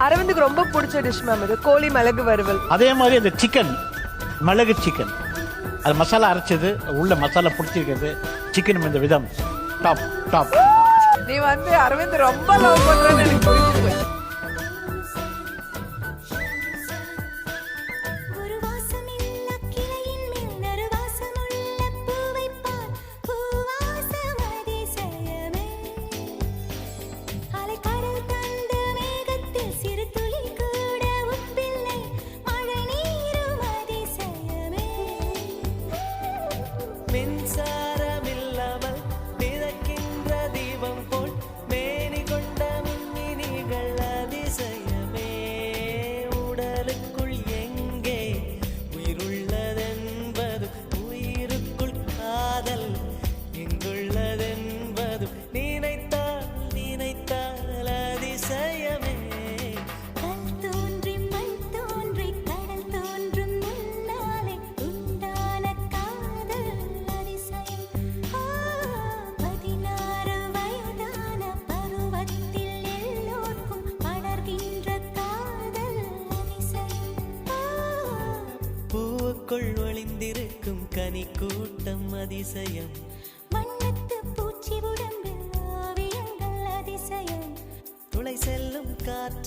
அரவிந்துக்கு ரொம்ப பிடிச்ச dish ma'am இது கோழி மிளகு வறுவல். அதே மாதிரி அந்த சிக்கன் மிளகு சிக்கன் அது மசாலா அரைச்சது உள்ள மசாலா பிடிச்சிருக்கிறது சிக்கன் இந்த விதம் டாப் டாப். நீ அரவிந்த் ரொம்ப லவ் பண்றேன்னு எனக்கு புரிஞ்சுது. மின்சாரமில்லாமல் மிதக்கின்ற தீபம் போல் மேனி கொண்ட மின்மினிகள் அதிசயமே. உடலுக்குள் எங்கே உயிருள்ளதென்பது உயிருக்குள் காதல் எங்குள்ளதென்பது நினைத்தால் நினைத்தால் அதிசயமே. கல் தோன்றி மண் தோன்றி கடல் தோன்றும் முன்னாலே உண்டான காதல் அதிசயம். 16 வயதான பருவத்தில் எல்லோர்க்கும் படர்கின்ற காதல் அதிசயம். பூவுக்குள் ஒளிந்திருக்கும் கனி கூட்டம் அதிசயம். வண்ணத்து பூச்சி உடம்பில் ஓவியங்கள் அதிசயம். துளை செல்லும் காற்று